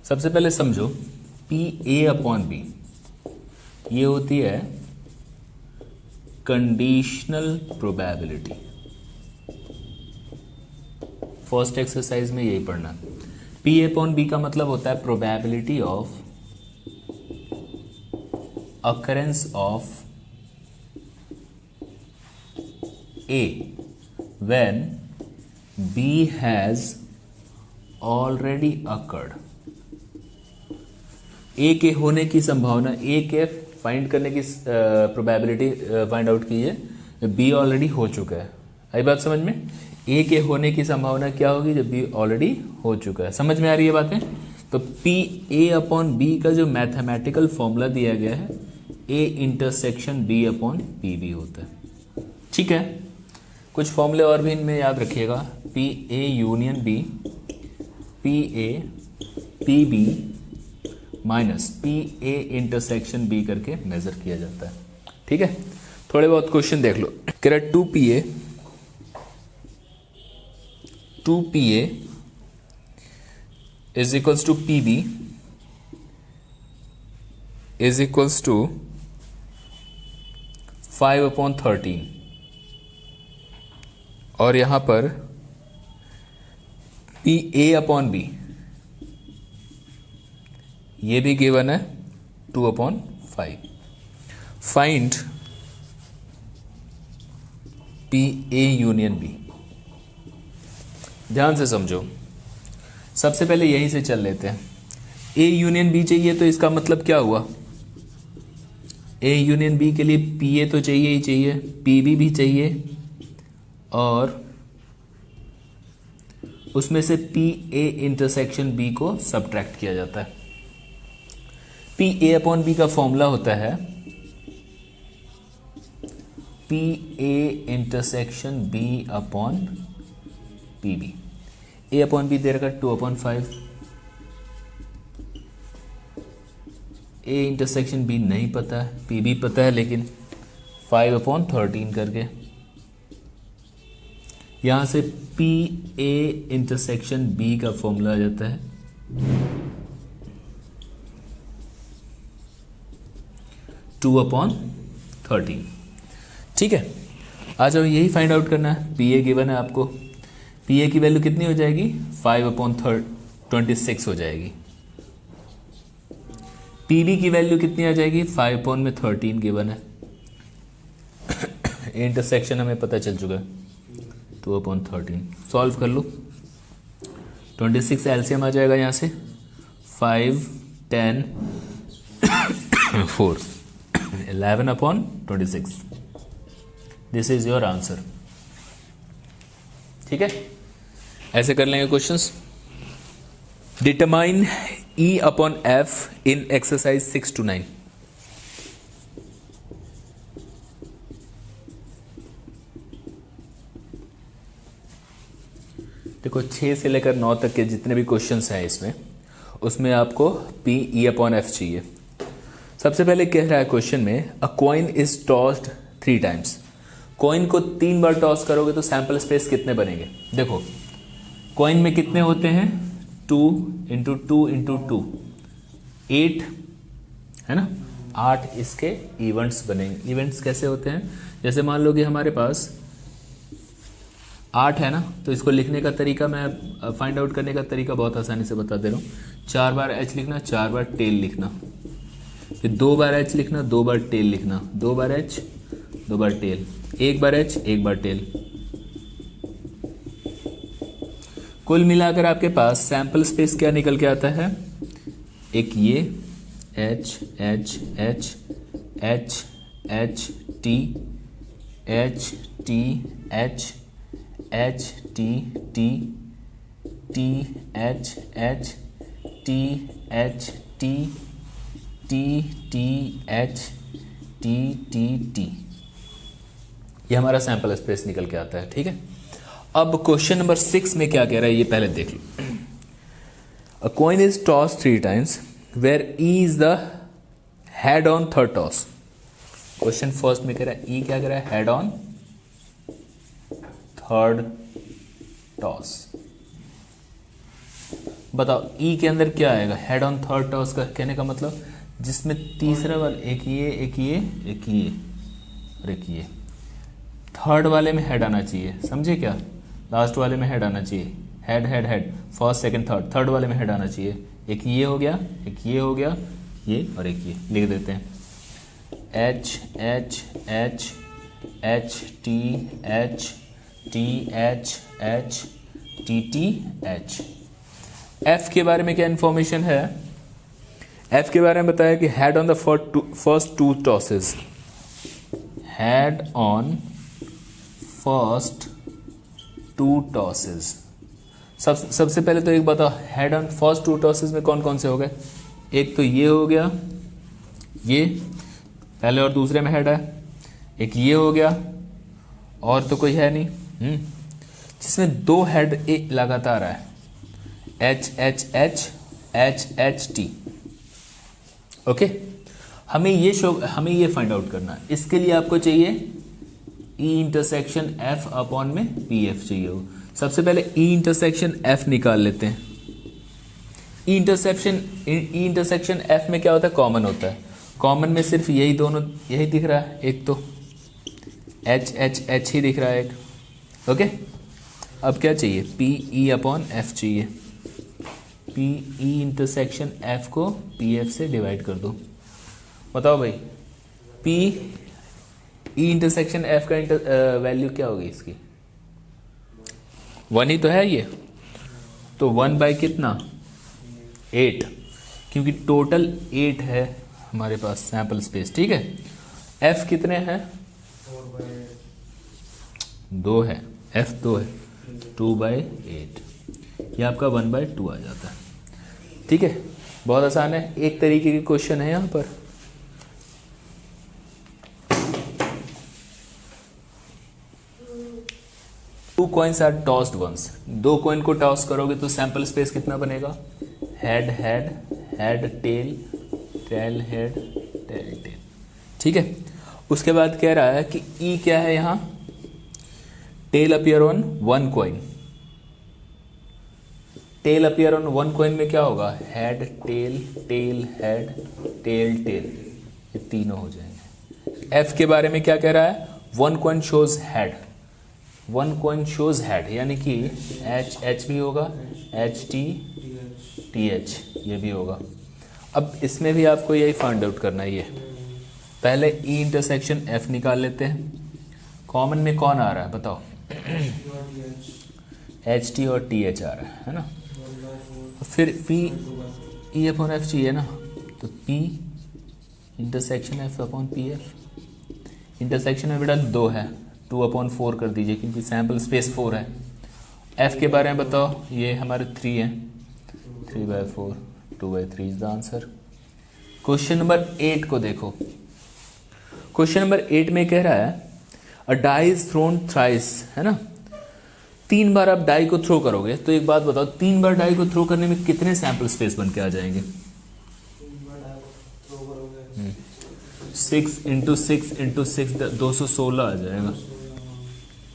सबसे पहले समझो पी ए अपॉन बी ये होती है कंडीशनल प्रोबेबिलिटी। फर्स्ट एक्सरसाइज में यही पढ़ना। पी ए अपॉन बी का मतलब होता है probability of occurrence of A when B has already occurred। A के होने की संभावना, A के फाइंड करने की प्रोबेबिलिटी फाइंड आउट कीजिए। B ऑलरेडी हो चुका है। आई बात समझ में? A के होने की संभावना क्या होगी जब B ऑलरेडी हो चुका है। समझ में आ रही है बातें? तो पी ए अपॉन बी का जो मैथमेटिकल फॉर्मूला दिया गया है A intersection B upon P B होता है। ठीक है, कुछ फॉर्मूले और भी इनमें याद रखिएगा। P A union B, P A P B minus P A intersection B करके मेजर किया जाता है। ठीक है, थोड़े बहुत क्वेश्चन देख लो। कह रहा 2PA is equals to PB is equals to 5/13 और यहां पर PA अपॉन B ये भी गिवन है 2/5। Find PA union B। ध्यान से समझो, सबसे पहले यहीं से चल लेते हैं। ए यूनियन बी चाहिए तो इसका मतलब क्या हुआ? ए यूनियन बी के लिए पी ए तो चाहिए ही चाहिए, पी बी भी चाहिए और उसमें से पी ए इंटरसेक्शन बी को सबट्रैक्ट किया जाता है। पी ए अपॉन बी का फॉर्मूला होता है P A intersection B upon P B. A upon B दे रखा 2/5। ए इंटरसेक्शन बी नहीं पता है, पी बी पता है लेकिन 5/13 करके यहां से पी ए इंटरसेक्शन बी का फॉर्मूला आ जाता है 2/13। ठीक है, आ जाओ, यही फाइंड आउट करना है। पी ए गिवन है आपको, पी ए की वैल्यू कितनी हो जाएगी? 5/26 हो जाएगी। पी बी की वैल्यू कितनी आ जाएगी? 5/13 गिवन है। इंटरसेक्शन हमें पता चल चुका है 2/13। सॉल्व कर लो। 26 एलसीएम आ जाएगा यहां से 5, 10, 4, 11/26। This is your answer. ठीक है, ऐसे कर लेंगे questions. Determine E upon F in exercise 6 to 9। देखो 6 से लेकर 9 तक के जितने भी क्वेश्चंस हैं इसमें, उसमें आपको P E अपॉन F चाहिए। सबसे पहले कह रहा है क्वेश्चन में अ coin is tossed 3 times। Coin को 3 बार टॉस करोगे तो सैंपल स्पेस कितने बनेंगे? देखो कॉइन में कितने होते हैं? 2 × 2 × 2 8 है ना। 8 इसके इवेंट्स बनेंगे। इवेंट्स कैसे होते हैं? जैसे मान लो कि हमारे पास 8 है ना, तो इसको लिखने का तरीका, मैं फाइंड आउट करने का तरीका बहुत आसानी से बता दे रहा हूँ। 4 बार H लिखना, 4 बार टेल लिखना, फिर 2 बार H लिखना, 2 बार टेल लिखना, 2 बार H, 2 बार टेल, 1 बार H, 1 बार टेल। कुल मिलाकर आपके पास सैंपल स्पेस क्या निकल के आता है? एक ये H H H H H T H T H H T T T H H T H T T T H T T T, ये हमारा सैंपल स्पेस निकल के आता है। ठीक है, अब क्वेश्चन नंबर 6 में क्या कह रहा है ये पहले देख लो। A coin is toss 3 times where E is the head on third toss. Question first में कह रहा है E क्या कह रहा है? Head on third toss. बताओ ई के अंदर क्या आएगा, हेड ऑन थर्ड टॉस का कहने का मतलब जिसमें तीसरा वाला एक ये एक ये एक ये और एक ये, थर्ड वाले में हेड आना चाहिए, समझे क्या, लास्ट वाले में हेड आना चाहिए, head head head, first second third, third वाले में हेड आना चाहिए। एक ये हो गया, एक ये हो गया, ये और एक ये लिख देते हैं, H H H H T H T H H T T H. F के बारे में क्या इंफॉर्मेशन है, एफ के बारे में बताया कि head on the first two tosses, head on first two tosses. सबसे पहले तो एक बताओ, head on first two tosses में कौन कौन से हो गए, एक तो ये हो गया, ये पहले और दूसरे में हेड है, एक ये हो गया और तो कोई है नहीं, जिसमें दो हेड एक लगातार है, H H H H H T. Okay, हमें ये फाइंड आउट करना है। इसके लिए आपको चाहिए ई इंटरसेक्शन एफ अपॉन में पी एफ चाहिए हो। सबसे पहले ई इंटरसेक्शन एफ निकाल लेते हैं। ई इंटरसेक्शन एफ में क्या होता है, कॉमन होता है, कॉमन में सिर्फ यही दोनों, यही दिख रहा है, एक तो एच एच एच ही दिख रहा है एक। ओके, अब क्या चाहिए, पी ई अपॉन एफ चाहिए, पी ई इंटरसेक्शन एफ को पी एफ से डिवाइड कर दो। बताओ भाई, पी ई इंटरसेक्शन एफ का वैल्यू क्या होगी इसकी, 1 ही तो है ये, तो 1 बाई कितना 8, क्योंकि टोटल 8 है हमारे पास सैंपल स्पेस, ठीक है। एफ कितने हैं, 2 है, एफ 2 है, 2/8, ये आपका 1/2 आ जाता है, ठीक है। बहुत आसान है, एक तरीके की क्वेश्चन है यहाँ पर। Two coins are tossed once, 2 coin को टॉस करोगे तो सैंपल स्पेस कितना बनेगा, head head head tail tail head tail tail, ठीक है। उसके बाद कह रहा है कि ई क्या है यहाँ, tail appear on 1 coin, tail appear on 1 coin में क्या होगा, head tail tail head tail tail, ये तीनों हो जाएंगे। एफ के बारे में क्या कह रहा है, 1 coin shows head, 1 coin shows head, यानी कि एच एच भी होगा, एच टी टी एच ये भी होगा। अब इसमें भी आपको यही फाइंड आउट करना है, ये पहले ई इंटरसेक्शन एफ निकाल लेते हैं। कॉमन में कौन आ रहा है बताओ, एच टी और टी एच आ रहा है ना, फिर पी ई अपॉन एफ चाहिए ना, तो P intersection F upon P F, intersection में बेटा 2 है, 2/4 कर दीजिए क्योंकि सैंपल स्पेस 4 है। एफ के बारे में बताओ, ये हमारे 3 है, 3/4, 2/3 is the answer. Question number 8 को देखो, क्वेश्चन नंबर 8 में कह रहा है अ डाई इज थ्रोन थ्राइस, है ना, 3 बार आप डाई को थ्रो करोगे, तो एक बात बताओ 3 बार डाई को थ्रो करने में कितने सैंपल स्पेस बन के आ जाएंगे, 6 × 6 × 6 216 आ जाएगा।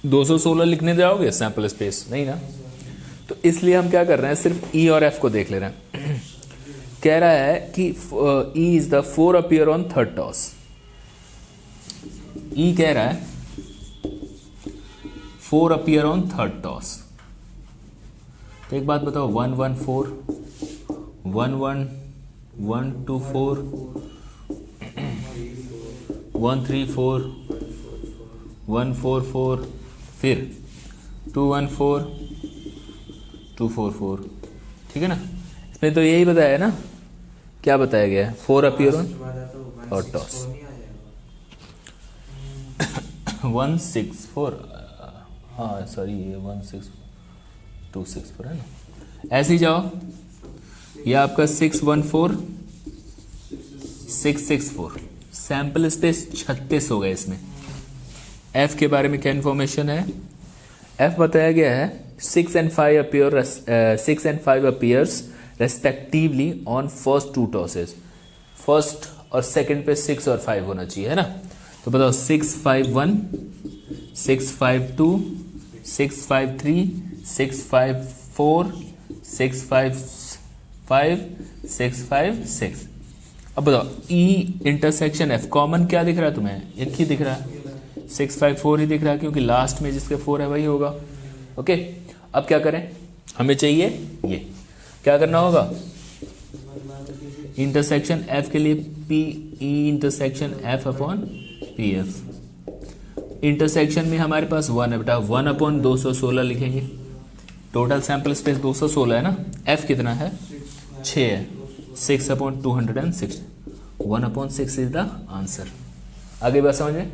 216 लिखने जाओगे सैंपल स्पेस, नहीं ना, तो इसलिए हम क्या कर रहे हैं, सिर्फ ई और एफ को देख ले रहे हैं। कह रहा है कि E is the 4 appear on third toss, E कह रहा है 4 अपीयर ऑन थर्ड टॉस, तो एक बात बताओ 1 1 4 1 1 1 2 4 1 3 4 1 4 4, फिर 2 1 4 2 4 4, ठीक है ना। इसमें तो यही बताया ना, क्या बताया गया है, 4 अपीयर ऑन थर्ड टॉस, 1 6 4, हाँ सॉरी ये 1 6 2 6 4 है ना। ऐसे ही जाओ, ये आपका 6 1 4 6 6 4, सैंपल स्पेस 36 हो गए इसमें। एफ के बारे में क्या इन्फॉर्मेशन है, एफ बताया गया है 6 and 5 appears respectively on first 2 tosses, first और सेकंड पे 6 और 5 होना चाहिए, है ना। तो बताओ 6 5 1 6 5 2 6 5 3 6 5 4 6 5 5 6 5 6। अब बताओ ई इंटरसेक्शन एफ कॉमन क्या दिख रहा है तुम्हें? एक ही दिख रहा है, 6 5 4 ही दिख रहा है, क्योंकि लास्ट में जिसके 4 है वही होगा। ओके, अब क्या करें, हमें चाहिए ये, क्या करना होगा, इंटरसेक्शन एफ के लिए P E intersection F upon P F. Intersection में हमारे पास 1 है बेटा, 1 अपॉन 216 लिखेंगे। टोटल सैंपल स्पेस 216 है ना, एफ कितना है 6 है, 6 upon 260, 1 upon 6 is the answer. आगे बात समझ में?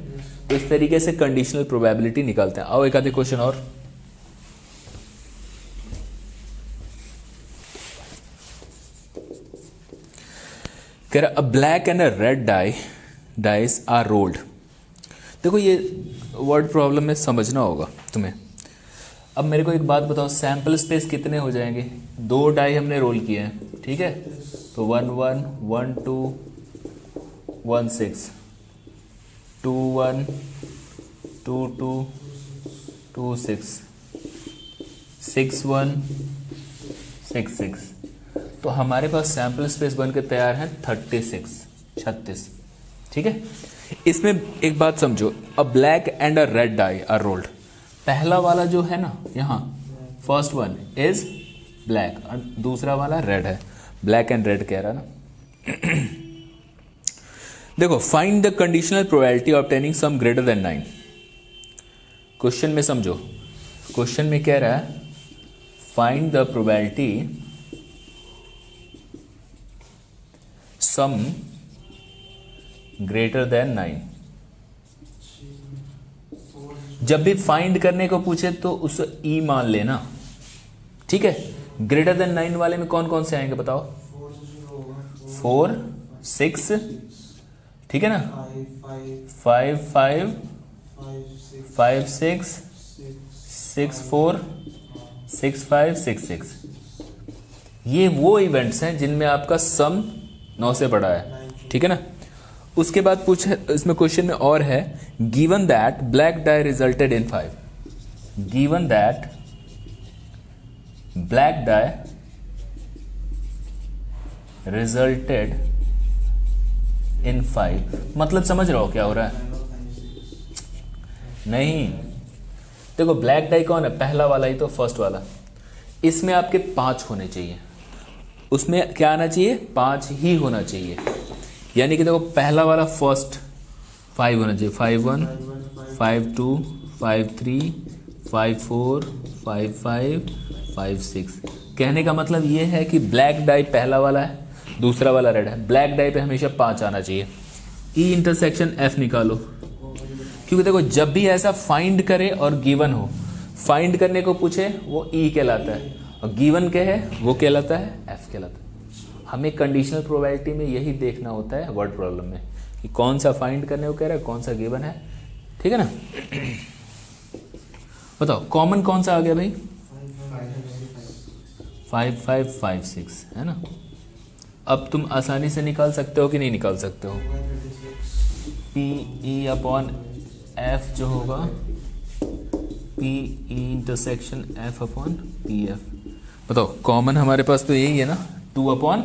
तो इस तरीके से कंडीशनल प्रोबेबिलिटी निकालते हैं। आओ एक आधे क्वेश्चन और। कह रहा a black and a red dice are rolled. देखो ये वर्ड प्रॉब्लम में समझना होगा तुम्हें। अब मेरे को एक बात बताओ, सैंपल स्पेस कितने हो जाएंगे? 2 डाई हमने रोल किए हैं, ठीक है, तो 1 1 1 2 1 6 2 1 2 2 2 6 6 1 6 6। तो हमारे पास सैंपल स्पेस बनकर तैयार है 36। ठीक है, इसमें एक बात समझो, a black and a red die are rolled. पहला वाला जो है ना यहाँ, फर्स्ट वन इज ब्लैक और दूसरा वाला रेड है, ब्लैक एंड रेड कह रहा ना। देखो, find the conditional probability obtaining sum greater then 9। Question में समझो, क्वेश्चन में कह रहा है find the probability some greater then 9। जब भी फाइंड करने को पूछे तो उसे ई मान लेना, ठीक है। ग्रेटर देन 9 वाले में कौन कौन से आएंगे बताओ? 4 6, ठीक है ना, 5 5 5 6 6 4 6 5 6 6। ये वो इवेंट्स हैं जिनमें आपका सम 9 से बड़ा है, ठीक है ना। उसके बाद पूछे इसमें क्वेश्चन में और है, given that black dye resulted in 5। Given that black dye resulted in 5, मतलब समझ रहे हो क्या हो रहा है? नहीं, देखो ब्लैक डाई कौन है? पहला वाला ही तो, फर्स्ट वाला। इसमें आपके 5 होने चाहिए, उसमें क्या आना चाहिए? 5 ही होना चाहिए। यानी कि देखो पहला वाला फर्स्ट 5 होना चाहिए, 5 1 5 2 5 3 5 4 5 5 5 6। कहने का मतलब ये है कि ब्लैक डाई पहला वाला है, दूसरा वाला रेड है, ब्लैक डाई पे हमेशा 5 आना चाहिए। ई इंटरसेक्शन एफ निकालो, क्योंकि देखो जब भी ऐसा फाइंड करे और गिवन हो, फाइंड करने को पूछे वो ई कहलाता है और गिवन क्या है वो कहलाता है एफ कहलाता है। हमें कंडीशनल प्रोबेबिलिटी में यही देखना होता है वर्ड प्रॉब्लम में, कि कौन सा फाइंड करने को कह रहा है, कौन सा गिवन है, ठीक है ना। बताओ कॉमन कौन सा आ गया भाई? 5 5 5 6 है ना। अब तुम आसानी से निकाल सकते हो कि नहीं निकाल सकते हो? पी ई अपॉन एफ जो होगा, P E intersection F upon P F. बताओ कॉमन हमारे पास तो यही है ना, 2 अपॉन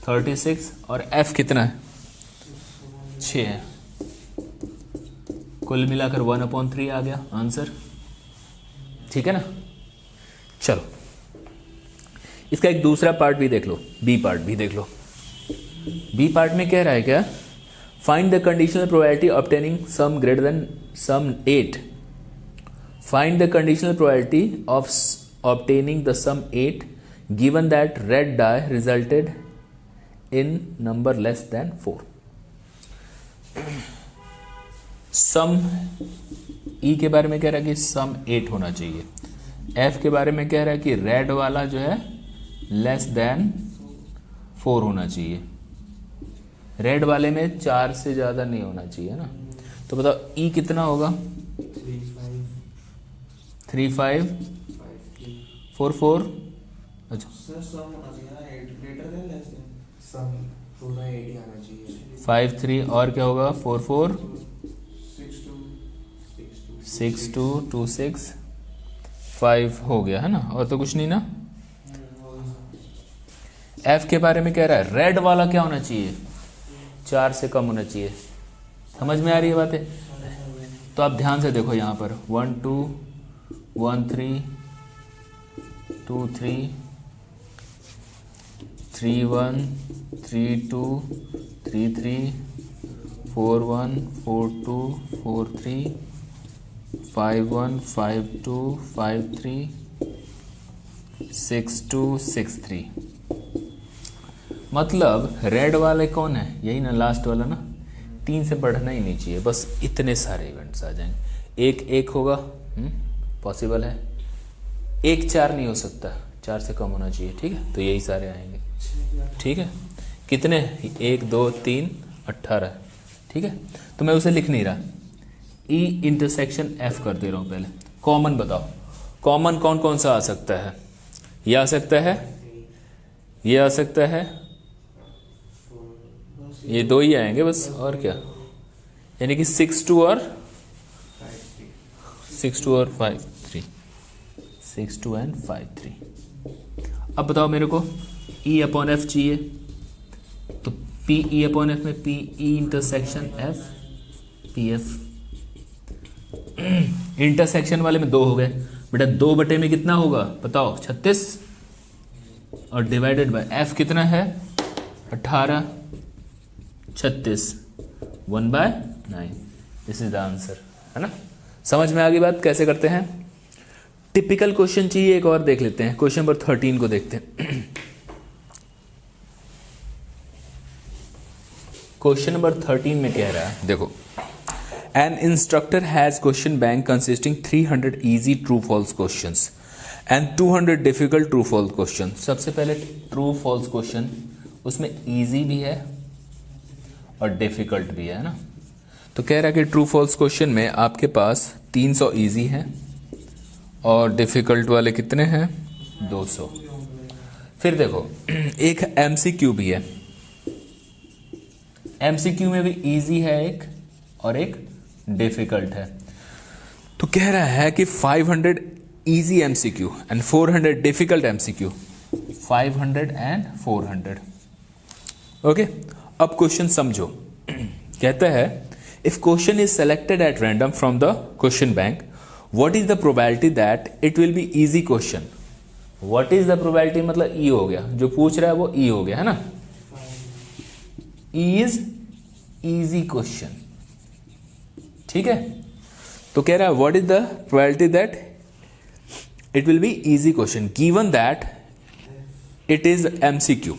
36 और एफ कितना है? 6 है। कुल मिलाकर 1 अपॉन 3 आ गया आंसर, ठीक है ना। चलो इसका एक दूसरा पार्ट भी देख लो, बी पार्ट भी देख लो। बी पार्ट में कह रहा है क्या? Find the conditional probability obtaining sum greater than sum 8। Find the conditional probability of obtaining the sum 8 given that red die resulted in number less than 4. सम ई के बारे में कह रहा है कि सम 8 होना चाहिए, एफ के बारे में कह रहा है कि रेड वाला जो है लेस देन 4 होना चाहिए, रेड वाले में 4 से ज्यादा नहीं होना चाहिए ना। तो बताओ ई कितना होगा? 3 5 4 4। अच्छा, 5 3 और क्या होगा? 4 4 6 2 2 6 5 हो गया है ना, और तो कुछ नहीं ना। एफ के बारे में कह रहा है रेड वाला क्या होना चाहिए, 4 से कम होना चाहिए। समझ में आ रही है बातें? तो आप ध्यान से देखो यहाँ पर 1 2 1 3 2 3 3 1 3 2 3 3 4 1 4 2 4 3 5 1 5 2 5 3 6 2 6 3। मतलब रेड वाले कौन है, यही ना लास्ट वाला ना, 3 से बढ़ना ही नहीं चाहिए, बस इतने सारे इवेंट्स आ जाएंगे। एक एक होगा पॉसिबल है, 1 4 नहीं हो सकता, 4 से कम होना चाहिए, ठीक है। तो यही सारे आएंगे, ठीक है। कितने, 1 2 3 18, ठीक है। तो मैं उसे लिख नहीं रहा, ई इंटरसेक्शन एफ कर दे रहा हूँ पहले। कॉमन बताओ, कॉमन कौन कौन सा आ सकता है? ये आ सकता है, ये आ सकता है, ये 2 ही आएंगे बस, और क्या, यानी कि 6 2 और 5 3, 6 2 and 5 3। अब बताओ मेरे को ई अपॉन एफ चाहिए, तो पी ई अपॉन एफ में P E intersection F P F. Intersection वाले में 2 हो गए बेटा, 2 बटे में कितना होगा बताओ, 36, और डिवाइडेड बाय एफ कितना है 18, 36, 1/9। दिस इज द आंसर, है ना। समझ में आ गई बात कैसे करते हैं। टिपिकल क्वेश्चन चाहिए एक और देख लेते हैं, क्वेश्चन नंबर 13 को देखते हैं। क्वेश्चन नंबर 13 में कह रहा है, देखो, an instructor has question bank consisting 300 easy true false questions and 200 difficult true false question. सबसे पहले ट्रू फॉल्स क्वेश्चन, उसमें इजी भी है और डिफिकल्ट भी है ना। तो कह रहा है कि ट्रू फॉल्स क्वेश्चन में आपके पास 300 इजी है और डिफिकल्ट वाले कितने हैं 200। फिर देखो एक एमसीक्यू भी है, एमसीक्यू में भी इजी है एक और एक डिफिकल्ट है। तो कह रहा है कि 500 easy MCQ and 400 difficult MCQ, 500 and 400। Okay, अब क्वेश्चन समझो। कहता है if question is selected at random from the question bank, what is the probability that it will be easy question. What is the probability मतलब ई हो गया, जो पूछ रहा है वो ई हो गया, है ना। ई इज इजी क्वेश्चन, ठीक है। तो कह रहा है what is the probability that it will be easy question given that it is MCQ.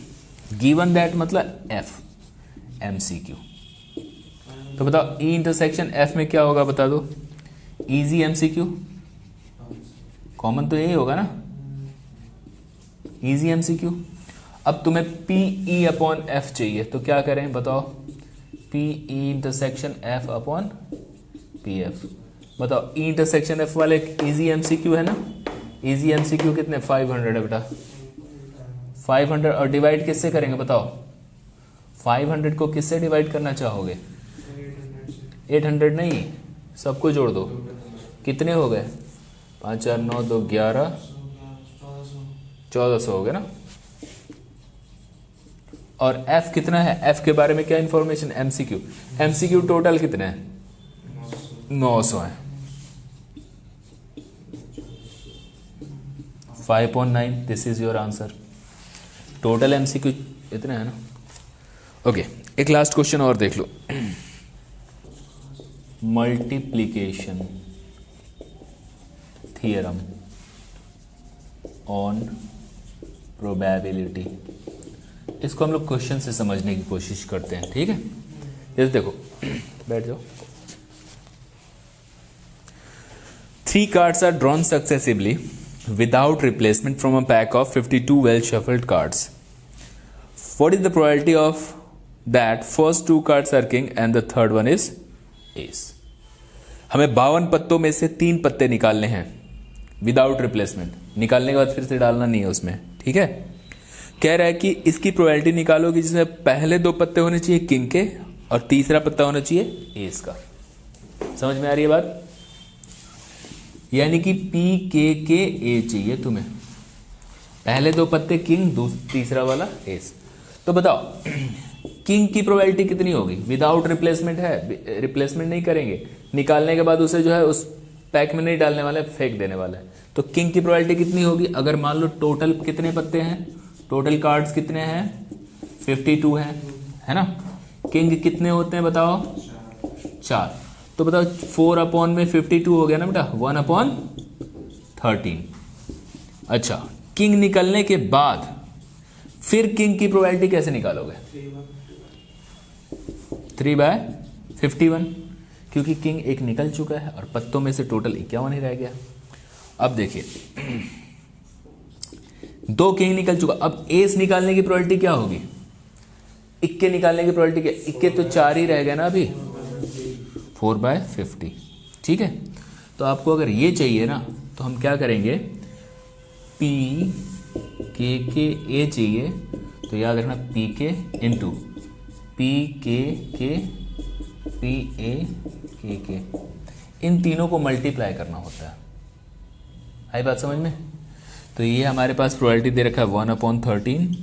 Given that मतलब एफ एमसीक्यू। तो बताओ ई इंटरसेक्शन एफ में क्या होगा बता दो, इजी एमसीक्यू, कॉमन तो यही होगा ना, इजी एमसीक्यू। अब तुम्हें पी ई अपॉन एफ चाहिए, तो क्या करें बताओ, P E intersection F upon P F. बताओ ई इंटरसेक्शन एफ वाले इजी एमसीक्यू है ना, इजी एमसीक्यू कितने 500 है बेटा, 500 और डिवाइड किससे करेंगे बताओ, 500 को किससे डिवाइड करना चाहोगे, 800 नहीं, सबको जोड़ दो, कितने हो गए 5 4 9 2 11 1400 हो गए ना। और f कितना है, f के बारे में क्या इंफॉर्मेशन, एमसीक्यू, एमसीक्यू टोटल कितने हैं 900 है, 5.9। This is your answer. Total MCQ इतने हैं ना। ओके, एक लास्ट क्वेश्चन और देख लो। मल्टीप्लीकेशन थियरम ऑन प्रोबेबिलिटी, इसको हम लोग क्वेश्चन से समझने की कोशिश करते हैं, ठीक है। जैसे देखो, बैठ जाओ। 3 cards are drawn successively without replacement from a pack of 52 well shuffled cards. What is the probability of that first 2 cards are king and the third one is ace? हमें 52 पत्तों में से 3 पत्ते निकालने हैं विदाउट रिप्लेसमेंट। निकालने के बाद फिर से डालना नहीं है उसमें, ठीक है। कह रहा है कि इसकी प्रोबेबिलिटी निकालोगे जिसमें पहले 2 पत्ते होने चाहिए किंग के और तीसरा पत्ता होना चाहिए एस का। समझ में आ रही है बात, यानी कि पी के ए चाहिए तुम्हें। पहले दो पत्ते किंग, तीसरा वाला एस। तो बताओ किंग की प्रोबेबिलिटी कितनी होगी? विदाउट रिप्लेसमेंट है, रिप्लेसमेंट नहीं करेंगे, निकालने के बाद उसे जो है उस पैक में नहीं डालने वाला है, फेंक देने वाला है। तो किंग की प्रोबेबिलिटी कितनी होगी? अगर मान लो टोटल कितने पत्ते हैं, टोटल कार्ड्स कितने हैं? 52 है ना। किंग कितने होते हैं बताओ? 4। तो बताओ 4 अपॉन में 52 हो गया ना बेटा, 1/13। अच्छा, किंग निकलने के बाद फिर किंग की प्रोबेबिलिटी कैसे निकालोगे? 3/51, क्योंकि किंग एक निकल चुका है और पत्तों में से टोटल 51 ही रह गया। अब देखिए 2 किंग निकल चुका, अब एस निकालने की प्रोबेबिलिटी क्या होगी? इक्के निकालने की प्रोबेबिलिटी क्या? इक्के तो 4 ही रह गया ना अभी, 4/50। ठीक है, तो आपको अगर ये चाहिए ना तो हम क्या करेंगे, पी के ए चाहिए तो याद रखना पी के इंटू पी के पी ए के, इन तीनों को मल्टीप्लाई करना होता है। आई बात समझ में? तो ये हमारे पास प्रोबेबिलिटी दे रखा है 1/13,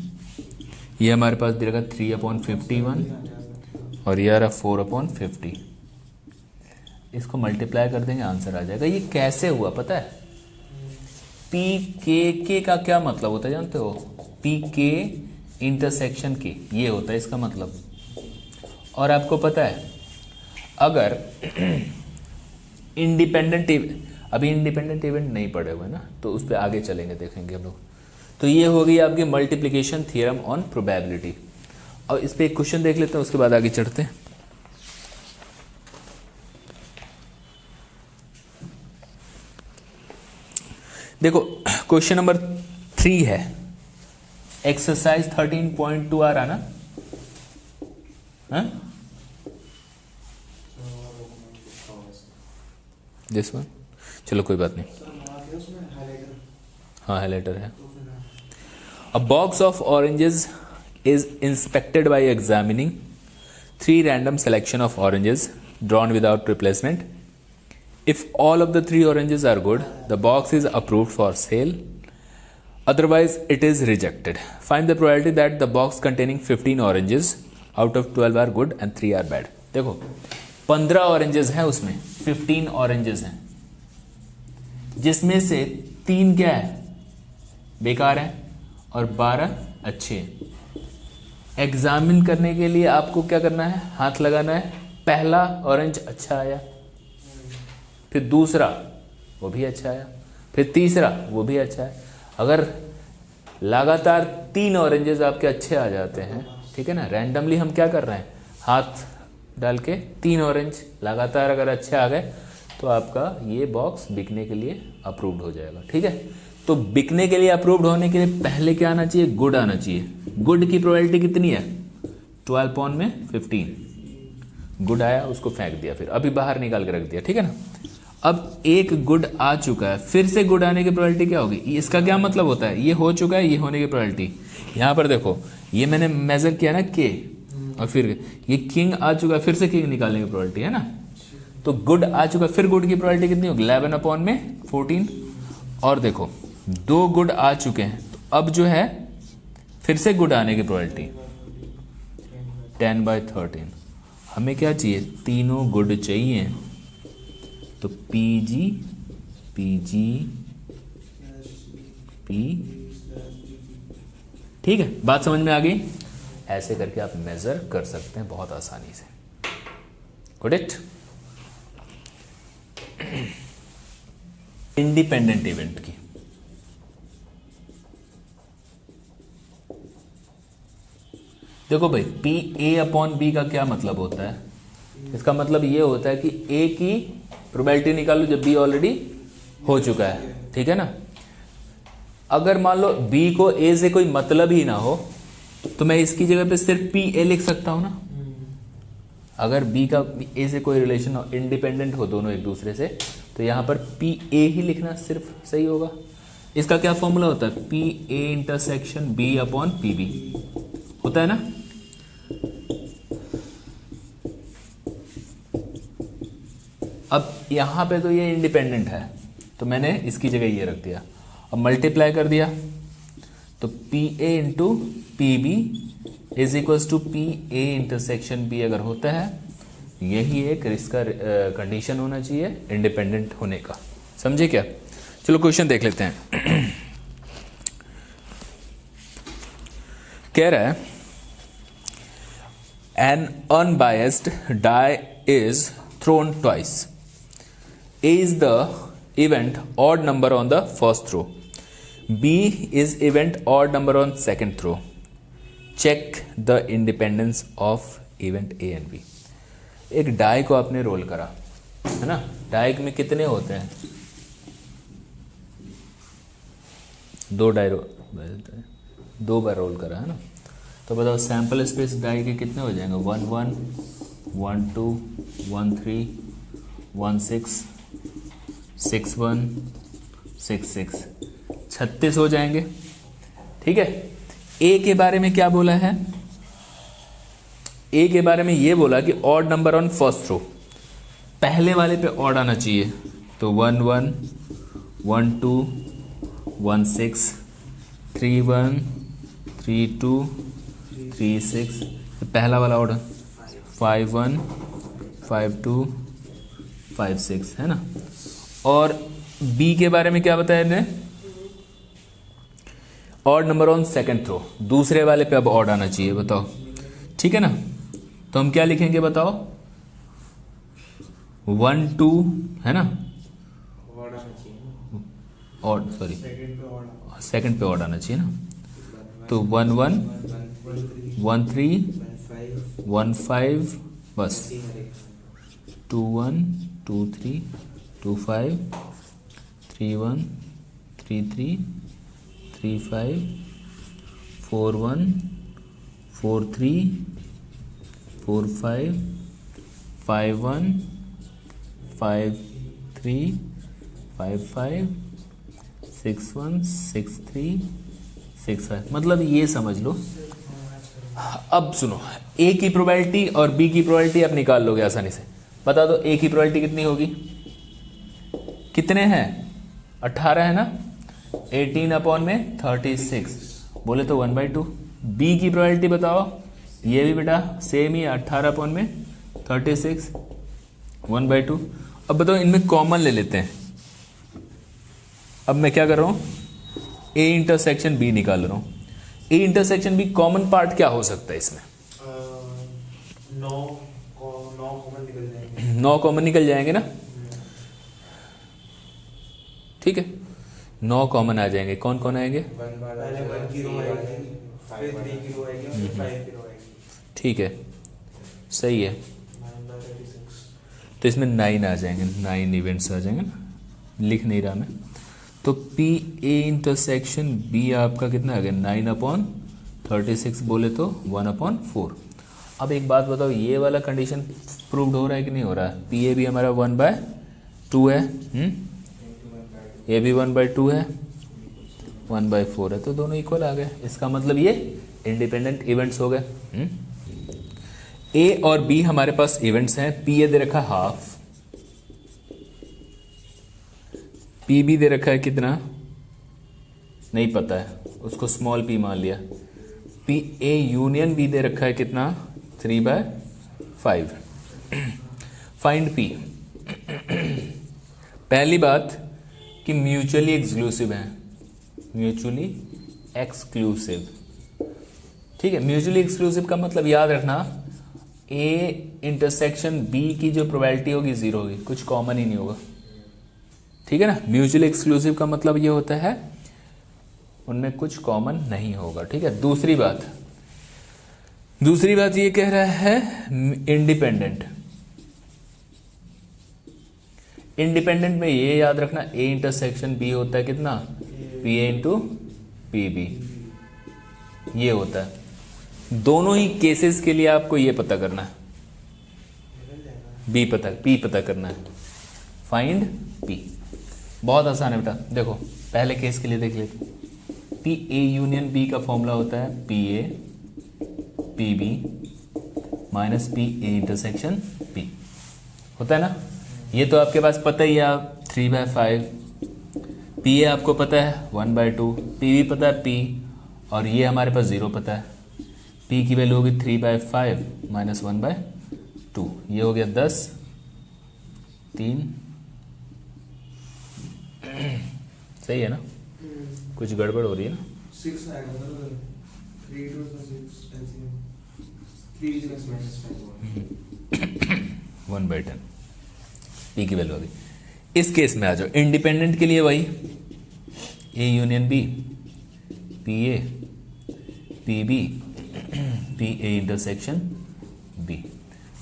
ये हमारे पास दे रखा है 3/51 और ये आ रहा 4/50। इसको मल्टीप्लाई कर देंगे, आंसर आ जाएगा। ये कैसे हुआ पता है? पी के का क्या मतलब होता है जानते हो? पी के इंटरसेक्शन के, ये होता है इसका मतलब। और आपको पता है अगर इंडिपेंडेंट, अभी इंडिपेंडेंट इवेंट नहीं पढ़े हुए ना, तो उस पर आगे चलेंगे, देखेंगे हम लोग। तो ये हो गई आपकी मल्टीप्लिकेशन थ्योरम ऑन प्रोबेबिलिटी। और इस पे एक क्वेश्चन देख लेते हैं, उसके बाद आगे चढ़ते हैं। देखो क्वेश्चन नंबर 3 है, एक्सरसाइज 13.2 आ रहा ना? दिस वन, चलो कोई बात नहीं, हाँ हाईलाइटर है। अ box of oranges is inspected by examining 3 random selection of oranges drawn without replacement. If all of the 3 oranges are good, the box is approved for sale. Otherwise, it is rejected. Find the probability that the box containing 15 oranges out of 12 are good and 3 are bad. देखो 15 oranges हैं, उसमें 15 oranges हैं, जिसमें से 3 क्या है? बेकार है और 12 अच्छे हैं। एग्जामिन करने के लिए आपको क्या करना है? हाथ लगाना है। पहला ऑरेंज अच्छा आया, फिर दूसरा वो भी अच्छा आया, फिर तीसरा वो भी अच्छा है। अगर लगातार 3 ऑरेंजेस आपके अच्छे आ जाते हैं, ठीक है ना, रैंडमली हम क्या कर रहे हैं, हाथ डाल के 3 ऑरेंज लगातार अगर अच्छे आ गए तो आपका ये बॉक्स बिकने के लिए अप्रूव्ड हो जाएगा। ठीक है, तो बिकने के लिए अप्रूव्ड होने के लिए पहले क्या आना चाहिए? गुड आना चाहिए। गुड की प्रोबेबिलिटी कितनी है? 12/15। गुड आया, उसको फेंक दिया, फिर अभी बाहर निकाल के रख दिया। ठीक है ना, अब एक गुड आ चुका है, फिर से गुड आने की प्रोबेबिलिटी क्या होगी? इसका क्या मतलब होता है? ये हो चुका है, ये होने की प्रोबेबिलिटी। यहां पर देखो, ये मैंने मेजर किया ना के, और फिर ये किंग आ चुका है, फिर से किंग निकालने की प्रोबेबिलिटी है ना। तो गुड आ चुका है, फिर गुड की प्रोबेबिलिटी कितनी होगी? 11/14। और देखो 2 गुड आ चुके हैं, तो अब जो है फिर से गुड आने की प्रोबेबिलिटी 10/13। हमें क्या चाहिए? तीनों गुड चाहिए, तो पीजी पीजी पी। ठीक है, बात समझ में आ गई? ऐसे करके आप मेजर कर सकते हैं बहुत आसानी से। Good it. इंडिपेंडेंट इवेंट की देखो भाई, पी ए अपॉन बी का क्या मतलब होता है? इसका मतलब ये होता है कि ए की प्रोबेबिलिटी निकालो जब बी ऑलरेडी हो चुका है। ठीक है ना, अगर मान लो बी को ए से कोई मतलब ही ना हो तो मैं इसकी जगह पे सिर्फ पी ए लिख सकता हूं ना। अगर बी का ए से कोई रिलेशन हो, इंडिपेंडेंट हो दोनों एक दूसरे से, तो यहां पर पी ए ही लिखना सिर्फ सही होगा। इसका क्या फॉर्मूला होता है? P A intersection B upon P B होता है ना। अब यहां पे तो ये इंडिपेंडेंट है, तो मैंने इसकी जगह ये रख दिया। अब मल्टीप्लाई कर दिया तो P A into P B is equals to P A intersection B अगर होता है, यही एक इसका कंडीशन होना चाहिए इंडिपेंडेंट होने का। समझे क्या? चलो क्वेश्चन देख लेते हैं। कह रहा है an unbiased die is thrown twice. A is the event odd number on the first throw, B is event odd number on second throw, check the independence of event A and B. एक डाई को आपने role करा है ना, die में कितने होते हैं? दो बार रोल करा है ना, तो बताओ सैंपल स्पेस डाई के कितने हो जाएंगे? 1 1 1 2 1 3 1 6 6 1 6 6 36 हो जाएंगे। ठीक है। ए के बारे में क्या बोला है? ए के बारे में ये बोला कि odd number on first throw, पहले वाले पे ऑड आना चाहिए। तो 1 1 1 2 1 6 3 1 3 2 3 6, पहला वाला ऑर्डर 5 1 5 2 5 6 है ना। और बी के बारे में क्या बताया इन्हें? Odd number on second throw, दूसरे वाले पे अब ऑड आना चाहिए। बताओ ठीक है ना, तो हम क्या लिखेंगे बताओ? 1 2 है ना, ऑड सॉरी सेकंड पे ऑड आना चाहिए ना, तो 1 1 1 3 1 5 बस 2 1 2 3 2 5 3 1 3 3 3 5 4 1 4 3 4 5 5 1 5 3 5 5 6 1 6 3 6 5। मतलब ये समझ लो। अब सुनो, ए की प्रोबेबिलिटी और बी की प्रोबेबिलिटी आप निकाल लोगे आसानी से। बता दो ए की प्रोबेबिलिटी कितनी होगी? कितने हैं? 18 है ना, 18 अपॉन में 36 बोले तो 1/2। बी की प्रोबेबिलिटी बताओ, ये भी बेटा सेम ही 18 अपॉन में 36 1/2। अब बताओ इनमें कॉमन ले लेते हैं। अब मैं क्या कर रहा हूं? ए इंटरसेक्शन बी निकाल रहा हूं। A intersection B common part क्या हो सकता है इसमें? 9 कॉमन निकल जाएंगे ना। ठीक है, 9 कॉमन आ जाएंगे। कौन कौन आएंगे? ठीक है, सही है। तो इसमें 9 आ जाएंगे, 9 इवेंट्स आ जाएंगे ना, लिख नहीं रहा मैं। तो पी ए इंटरसेक्शन बी आपका कितना आ गया? 9/36 बोले तो 1/4। अब एक बात बताओ, ये वाला कंडीशन प्रूव्ड हो रहा है कि नहीं हो रहा है? पी ए भी हमारा 1/2 है, ये भी 1/2 है, 1/4 है, तो दोनों इक्वल आ गए। इसका मतलब ये इंडिपेंडेंट इवेंट्स हो गए। ए और बी हमारे पास इवेंट्स हैं। पी ए दे रखा हाफ, पी बी दे रखा है कितना नहीं पता है, उसको स्मॉल पी मान लिया। पी ए यूनियन बी दे रखा है कितना? 3/5। Find P. पहली बात कि म्यूचुअली एक्सक्लूसिव है, म्यूचुअली एक्सक्लूसिव। ठीक है, म्यूचुअली एक्सक्लूसिव का मतलब याद रखना, ए इंटरसेक्शन बी की जो प्रोबेबिलिटी होगी 0 होगी, कुछ कॉमन ही नहीं होगा। ठीक है ना, म्यूचुअली एक्सक्लूसिव का मतलब ये होता है उनमें कुछ कॉमन नहीं होगा। ठीक है, दूसरी बात ये कह रहा है इंडिपेंडेंट। इंडिपेंडेंट में ये याद रखना, ए इंटरसेक्शन बी होता है कितना? P A into P B, ये होता है। दोनों ही केसेस के लिए आपको ये पता करना है, पी पता करना है। फाइंड पी बहुत आसान है बेटा। देखो पहले केस के लिए देख लेते। पी ए यूनियन बी का फॉर्मूला होता है P A P B minus P A intersection P, होता है ना। ये तो आपके पास पता ही है, आप 3/5। पी ए आपको पता है 1/2, पी बी पता है पी, और ये हमारे पास 0 पता है। p की वैल्यू होगी 3/5 माइनस 1/2, ये हो गया 10, 3। सही है ना? कुछ गड़बड़ हो रही है ना? 6 आएगा बराबर। 3 to 6 LCM 3 is minus 5 1/10 p की वैल्यू होगी। इस केस में आ जाओ, इंडिपेंडेंट के लिए वही a union b, pa, pb, pa intersection b।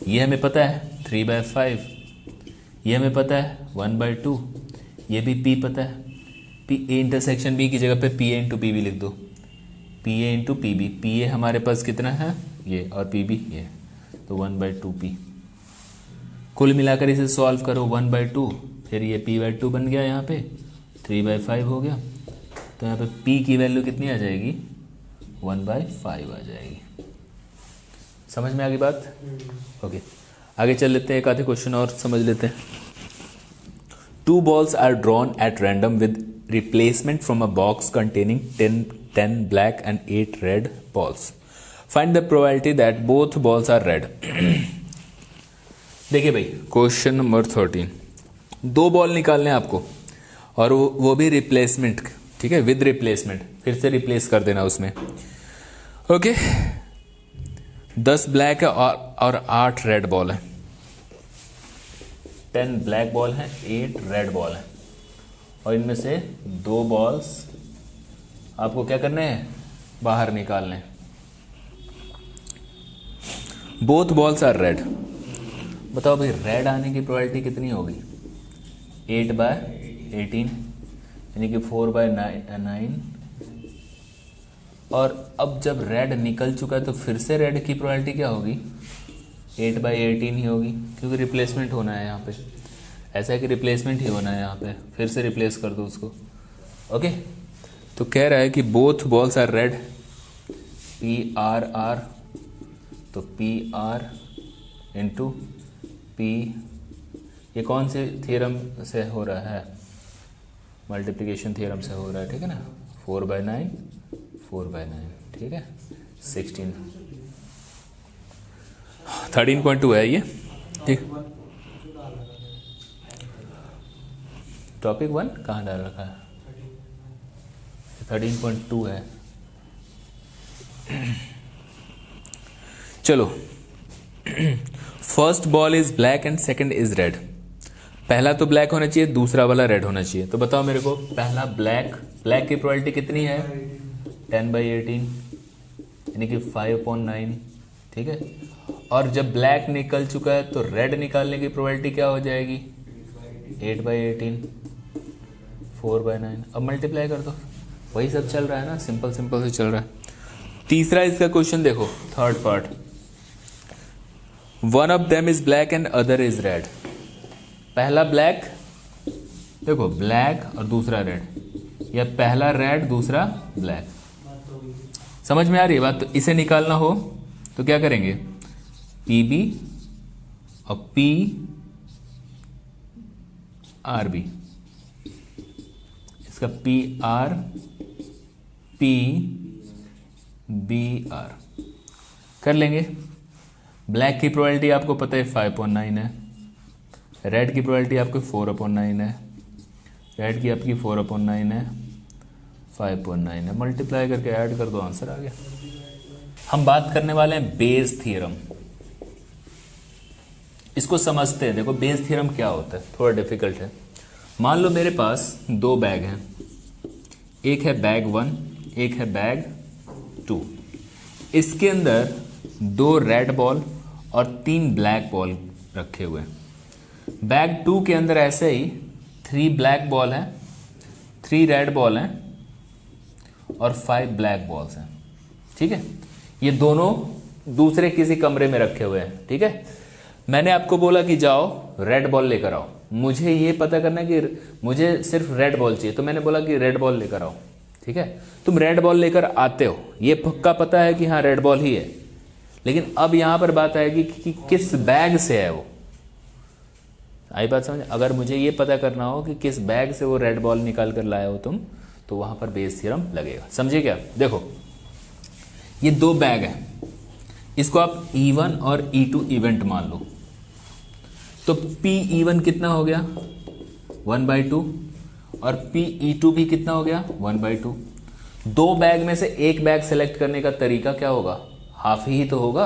ये हमें पता है 3/5, ये हमें पता है 1/2, ये भी p पता है। pa इंटरसेक्शन b की जगह पे pa इंटू pb लिख दो, pa इंटू pb। pa हमारे पास कितना है ये, और pb ये, तो 1/2p। कुल मिलाकर इसे सॉल्व करो, 1/2, फिर ये p/2 बन गया, यहाँ पे 3/5 हो गया, तो यहाँ पे p की वैल्यू कितनी आ जाएगी, 1/5 आ जाएगी। समझ में आ गई बात? ओके, आगे चल लेते हैं, एक आधे क्वेश्चन और समझ लेते हैं। 2 balls are drawn at random with replacement from a box containing 10 black and 8 red balls. Find the probability that both balls are red. देखिए भाई, क्वेश्चन नंबर 13, 2 बॉल निकालने हैं आपको, और वो भी रिप्लेसमेंट, ठीक है, विद रिप्लेसमेंट, फिर से रिप्लेस कर देना उसमें। ओके, 10 ब्लैक है और 8 रेड बॉल है। 10 ब्लैक बॉल है, 8 रेड बॉल है, और इनमें से 2 बॉल्स आपको क्या करने हैं, बाहर निकालने हैं। Both balls are red. बताओ भाई, रेड आने की प्रोबेबिलिटी कितनी होगी, 8/18, यानी कि 4/9। और अब जब रेड निकल चुका है तो फिर से रेड की प्रोबेबिलिटी क्या होगी, 8/18 ही होगी, क्योंकि रिप्लेसमेंट होना है यहाँ पे। ऐसा है कि रिप्लेसमेंट ही होना है यहाँ पे, फिर से रिप्लेस कर दो उसको। ओके, तो कह रहा है कि both balls are red, PRR, तो PR इंटू P, ये कौन से थ्योरम से हो रहा है, मल्टीप्लिकेशन थ्योरम से हो रहा है, ठीक है ना, 4/9, 4/9, ठीक है, 16, 13.2 है ये, ठीक। टॉपिक 1 कहाँ डाल रखा है, 13.2 है। चलो, first ball is black and second is red. पहला तो ब्लैक होना चाहिए, दूसरा वाला रेड होना चाहिए। तो बताओ मेरे को, पहला ब्लैक, ब्लैक की प्रोबेबिलिटी कितनी है, 10/18, यानी कि 5/9, ठीक है। और जब ब्लैक निकल चुका है तो रेड निकालने की प्रोबेबिलिटी क्या हो जाएगी, 8/18, 4/9। अब मल्टीप्लाई कर दो, वही सब चल रहा है ना, सिंपल सिंपल से चल रहा है। तीसरा इसका क्वेश्चन देखो, third part, one of them is black and other is red. पहला ब्लैक, देखो ब्लैक और दूसरा रेड, या पहला रेड दूसरा ब्लैक। समझ में आ रही है बात? तो इसे निकालना हो तो क्या करेंगे, PB और PRB, इसका PR PBR कर लेंगे। ब्लैक की प्रोबेबिलिटी आपको पता है 5/9 है, रेड की प्रोबेबिलिटी आपको 4/9 है, रेड की आपकी 4/9 है, 5/9 है। मल्टीप्लाई करके ऐड कर दो, आंसर आ गया। हम बात करने वाले हैं बेस थ्योरम। इसको समझते हैं। देखो बेस थ्योरम क्या होता है, थोड़ा डिफिकल्ट है। मान लो मेरे पास 2 बैग हैं, एक है बैग 1, एक है बैग 2। इसके अंदर 2 रेड बॉल और 3 ब्लैक बॉल रखे हुए हैं। बैग 2 के अंदर ऐसे ही 3 ब्लैक बॉल हैं, 3 रेड बॉल हैं और 5 ब्लैक बॉल्स हैं, ठीक है। ये दोनों दूसरे किसी कमरे में रखे हुए हैं, ठीक है। मैंने आपको बोला कि जाओ रेड बॉल लेकर आओ, मुझे ये पता करना है कि मुझे सिर्फ रेड बॉल चाहिए, तो मैंने बोला कि रेड बॉल लेकर आओ, ठीक है। तुम रेड बॉल लेकर आते हो, ये पक्का पता है कि हाँ रेड बॉल ही है, लेकिन अब यहां पर बात आएगी कि किस बैग से है वो। आई बात समझ? अगर मुझे ये पता करना हो कि किस बैग से वो रेड बॉल निकाल कर लाए हो तुम, तो वहां पर बेस थ्योरम लगेगा। समझे क्या? देखो ये दो बैग है, इसको आप E1 और E2 इवेंट मान लो, तो PE1 कितना हो गया 1/2 और PE2 भी कितना हो गया 1/2। दो बैग में से एक बैग सेलेक्ट करने का तरीका क्या होगा, हाफ ही तो होगा।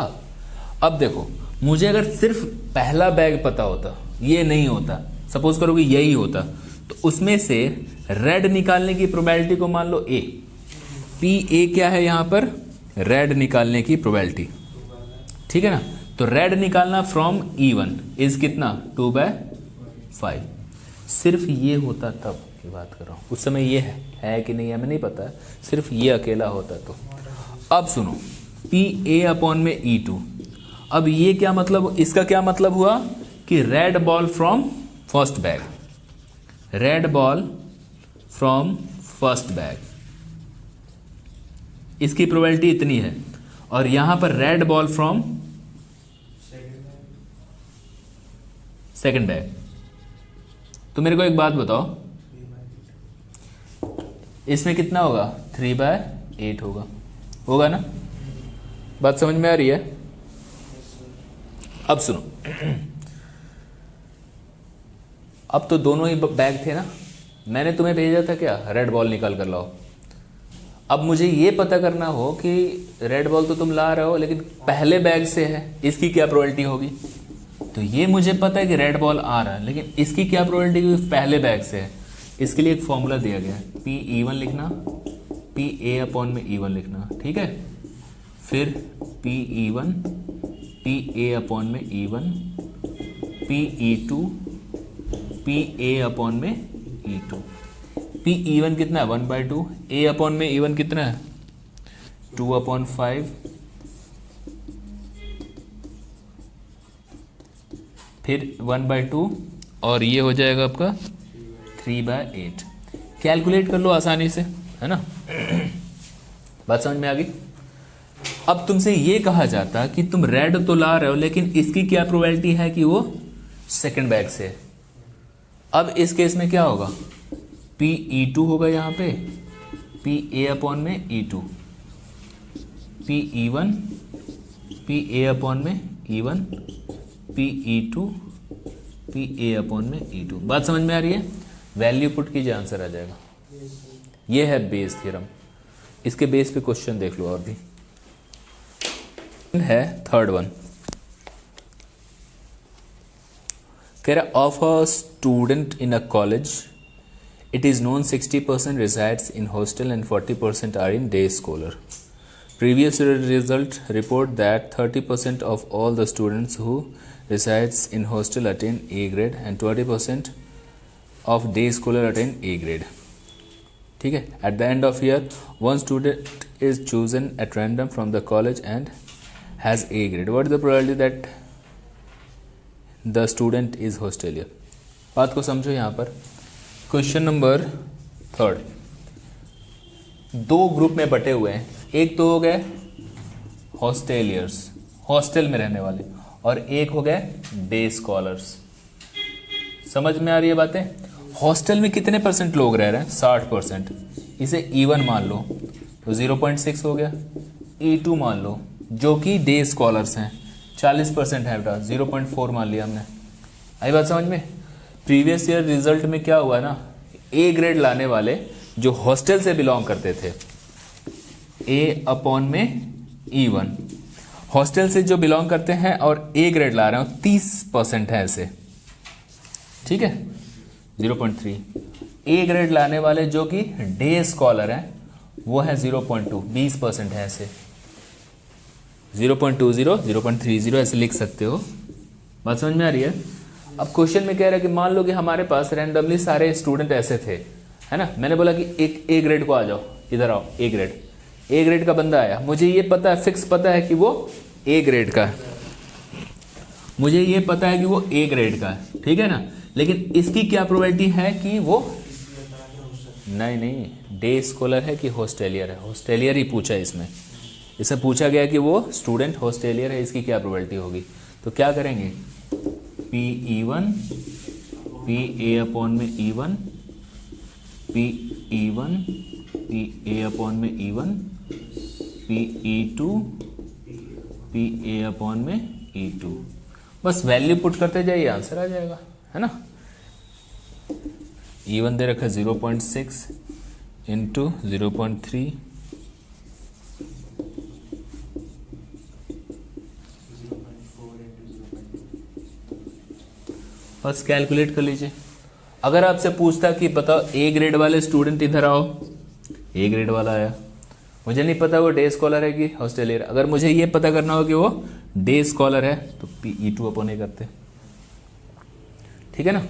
अब देखो, मुझे अगर सिर्फ पहला बैग पता होता, ये नहीं होता, सपोज करो कि यही होता, तो उसमें से रेड निकालने की प्रोबेबिलिटी को मान लो A। PA क्या है यहां पर, रेड निकालने की प्रोबेबिलिटी, ठीक है ना। तो रेड निकालना फ्रॉम E1 इज कितना 2/5। सिर्फ ये होता तब की बात कर रहा हूं, उस समय ये है कि नहीं हमें नहीं पता, सिर्फ ये अकेला होता तो। अब सुनो, PA/E2, अब ये क्या मतलब, इसका क्या मतलब हुआ कि red ball from first bag, red ball from first bag, इसकी प्रोबेबिलिटी इतनी है, और यहां पर red ball from second bag. तो मेरे को एक बात बताओ, इसमें कितना होगा 3/8 होगा ना, बात समझ में आ रही है। अब सुनो, अब तो दोनों ही बैग थे ना, मैंने तुम्हें भेजा था क्या, रेड बॉल निकाल कर लाओ। अब मुझे ये पता करना हो कि रेड बॉल तो तुम ला रहे हो लेकिन पहले बैग से है, इसकी क्या प्रोबेबिलिटी होगी। तो ये मुझे पता है कि रेड बॉल आ रहा है, लेकिन इसकी क्या प्रोबेबिलिटी पहले बैग से है। इसके लिए एक फॉर्मूला दिया गया है, PE1 लिखना, PA/E1 लिखना, ठीक है। फिर PE1 PA/E1, PE2 PA/E2। PE1 कितना है 1/2, A/E1 कितना है 2/5, फिर 1/2, और ये हो जाएगा आपका 3/8। कैलकुलेट कर लो आसानी से, है ना। बात समझ में आ गई। अब तुमसे ये कहा जाता कि तुम रेड तो ला रहे हो, लेकिन इसकी क्या प्रोबेबिलिटी है कि वो सेकंड बैग से है। अब इस केस में क्या होगा, PE2 होगा यहां पे, PA/E2, PE1 PA/E1, PE2 PA/E2। बात समझ में आ रही है। वैल्यू पुट कीजिए, आंसर आ जाएगा। ये है बेस थ्योरम, इसके बेस पे क्वेश्चन देख लो और भी है। थर्ड वन कह रहा, of a student in a college it is known 60% resides in hostel and 40% are in day scholar. Previous result report that 30% of all the students who resides in hostel attain A grade and 20% of day scholar attain A grade. ठीक है। At the end of year, one student is chosen at random from the college and has A grade. What is the probability that the student is hostelier? बात को समझो यहाँ पर। Question number 3, दो group में बटे हुए हैं, एक तो हो गए हॉस्टेलियर्स, हॉस्टल में रहने वाले, और एक हो गए डे स्कॉलर्स। समझ में आ रही है बातें। हॉस्टल में कितने % लोग रह रहे हैं 60%, इसे E1 मान लो तो 0.6 हो गया। E2 मान लो जो कि डे स्कॉलर्स हैं 40% है बेटा, 0.4 मान लिया हमने। आई बात समझ में। प्रीवियस ईयर रिजल्ट में क्या हुआ ना, ए ग्रेड लाने वाले जो हॉस्टल से बिलोंग करते थे, A/E1, हॉस्टल से जो बिलोंग करते हैं और ए ग्रेड ला रहे हो 30% है ऐसे, ठीक है 0.3। ए ग्रेड लाने वाले जो कि डे स्कॉलर हैं वो है 0.2, 20% है ऐसे, 0.20 0.30 ऐसे लिख सकते हो। बात समझ में आ रही है। अब क्वेश्चन में कह रहा है कि मान लो कि हमारे पास रैंडमली सारे स्टूडेंट ऐसे थे, है ना। मैंने बोला कि एक ए ग्रेड को आ जाओ, इधर आओ, ए ग्रेड का बंदा आया, मुझे ये पता है, फिक्स पता है कि वो ए ग्रेड का है, मुझे ये पता है कि वो ए ग्रेड का है, ठीक है ना। लेकिन इसकी क्या प्रोबेबिलिटी है कि वो नहीं डे स्कॉलर है कि हॉस्टेलियर है। हॉस्टेलियर ही पूछा है इसमें पूछा गया कि वो स्टूडेंट हॉस्टेलियर है, इसकी क्या प्रोबेबिलिटी होगी। तो क्या करेंगे, PE1 PA/E1, PE1 PA/E1, P E two P A upon में ई टू। बस वैल्यू पुट करते जाइए, आंसर आ जाएगा, है ना। E1 दे रखा 0.6 इंटू 0.3 बस कैलकुलेट कर लीजिए। अगर आपसे पूछता कि बताओ ए ग्रेड वाले स्टूडेंट इधर आओ, ए ग्रेड वाला आया, मुझे नहीं पता वो डे स्कॉलर है कि हॉस्टेलियर। अगर मुझे ये पता करना हो कि वो डे स्कॉलर है तो PE2 अपॉन ए करते, ठीक है ना।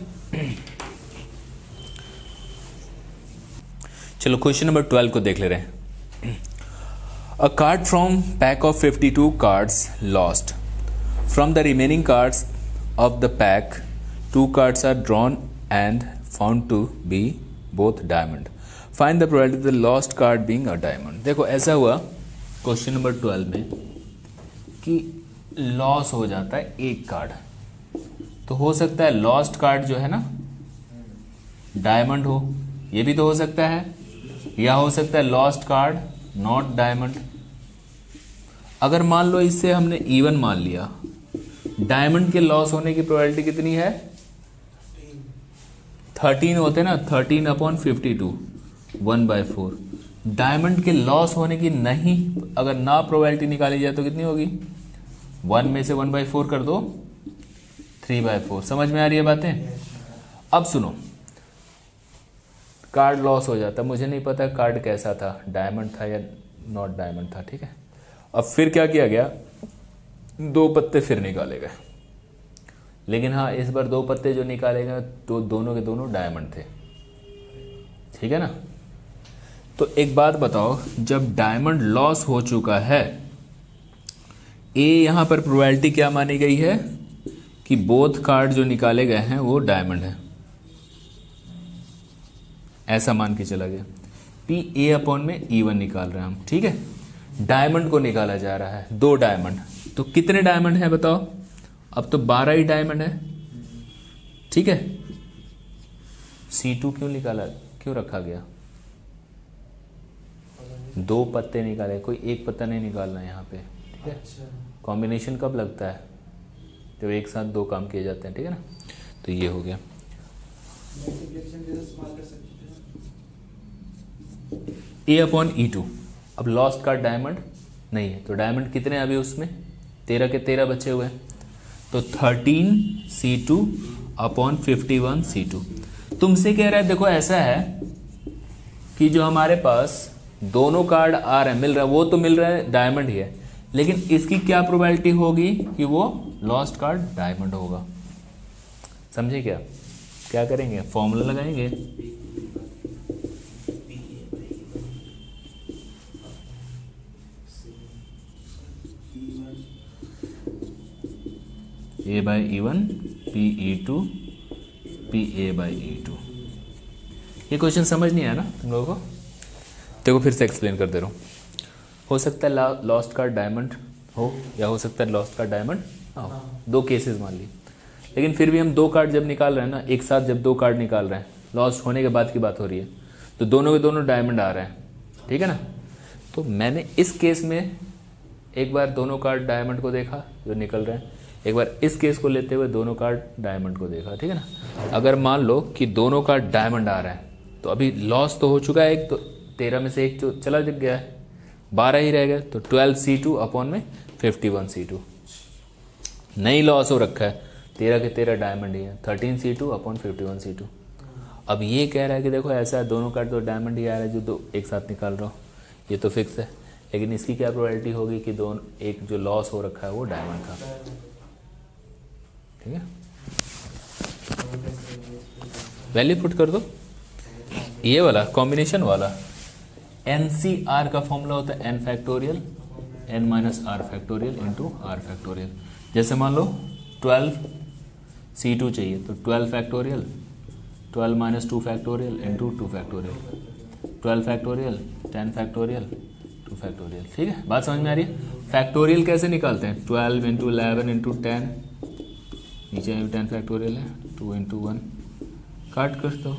चलो क्वेश्चन नंबर 12 को देख ले रहे हैं। अ card from pack of 52 cards lost from the remaining cards of the pack 2 cards are drawn and found to be both diamond. Find the probability of the lost card being a diamond. देखो ऐसा हुआ question number 12 में कि loss हो जाता है एक card, तो हो सकता है लॉस्ट कार्ड जो है ना डायमंड हो, ये भी तो हो सकता है, या हो सकता है लॉस्ट कार्ड नॉट डायमंड। अगर मान लो इससे हमने इवन मान लिया, डायमंड के लॉस होने की प्रोबेबिलिटी कितनी है? 13 होते ना, 13 अपॉन 52 1/4। डायमंड के लॉस होने की नहीं, अगर ना प्रोबेबिलिटी निकाली जाए तो कितनी होगी? 1 में से 1/4 कर दो, 3/4। समझ में आ रही है बातें? अब सुनो, कार्ड लॉस हो जाता, मुझे नहीं पता कार्ड कैसा था, डायमंड था या नॉट डायमंड था, ठीक है। अब फिर क्या किया गया, 2 पत्ते फिर निकाले गए, लेकिन हाँ इस बार 2 पत्ते जो निकाले गए तो दोनों के दोनों डायमंड थे, ठीक है ना। तो एक बात बताओ, जब डायमंड लॉस हो चुका है, ए यहां पर प्रोबेबिलिटी क्या मानी गई है कि बोथ कार्ड जो निकाले गए हैं वो डायमंड है, ऐसा मान के चला गया। PA अपॉन में E1 निकाल रहे हैं हम, ठीक है। डायमंड को निकाला जा रहा है, 2 डायमंड, तो कितने डायमंड है बताओ? अब तो 12 ही डायमंड है, ठीक है। C2 क्यों निकाला, क्यों रखा गया? 2 पत्ते निकाले, कोई एक पत्ता नहीं निकालना है यहाँ पे, ठीक है। कॉम्बिनेशन कब लगता है? जब एक साथ 2 काम किए जाते हैं, ठीक है ना। तो ये हो गया। A upon E2। अब लॉस्ट का डायमंड नहीं है, तो डायमंड कितने अभी उसमें? 13 के 13 बचे हुए हैं, तो 13C2 अपॉन 51C2। तुमसे कह रहा है, देखो ऐसा है कि जो हमारे पास दोनों कार्ड आ रहे हैं, मिल रहा है, वो तो मिल रहा है डायमंड ही है, लेकिन इसकी क्या प्रोबेबिलिटी होगी कि वो लॉस्ट कार्ड डायमंड होगा। समझे क्या? क्या करेंगे, फॉर्मूला लगाएंगे। A/E1 PE2 PA/E2। ये क्वेश्चन समझ नहीं आया ना तुम लोगों को? देखो फिर से एक्सप्लेन कर दे रहा हूँ। हो सकता है लॉस्ट कार्ड डायमंड हो, या हो सकता है लॉस्ट कार्ड डायमंड ना हो, 2 केसेस मान ली, लेकिन फिर भी हम 2 कार्ड जब निकाल रहे हैं ना, एक साथ जब 2 कार्ड निकाल रहे हैं, लॉस्ट होने के बाद की बात हो रही है, तो दोनों के दोनों डायमंड आ रहे हैं, ठीक है ना। तो मैंने इस केस में एक बार दोनों कार्ड डायमंड को देखा जो निकल रहे हैं, एक बार इस केस को लेते हुए दोनों कार्ड डायमंड को देखा, ठीक है ना। अगर मान लो कि दोनों कार्ड डायमंड आ रहे हैं, तो अभी लॉस तो हो चुका है एक, तो 13 में से एक जो चला गया है, 12 ही रह गए, तो 12C2 अपॉन में 51C2। नहीं लॉस हो रखा है, 13 के 13 डायमंड ही है, 13C2 अपॉन 51C2। अब ये कह रहा है कि देखो ऐसा है, दोनों कार्ड तो डायमंड ही आ रहा है जो 2 एक साथ निकाल रहा हूँ, ये तो फिक्स है, लेकिन इसकी क्या प्रोबेबिलिटी होगी कि दोनों, एक जो लॉस हो रखा है वो डायमंड था, ठीक है। वैल्यू पुट कर दो, ये वाला कॉम्बिनेशन वाला NCR का फॉर्मूला होता है n factorial n minus r factorial into r factorial. जैसे मान लो 12C2 चाहिए, तो 12 factorial 12 minus 2 factorial into 2 factorial, 12 factorial 10 factorial 2 factorial, ठीक है। बात समझ में आ रही है? फैक्टोरियल कैसे निकालते हैं? 12 इंटू 11 इंटू 10, नीचे 10 फैक्टोरियल है, 2 इंटू 1 काट कर दो,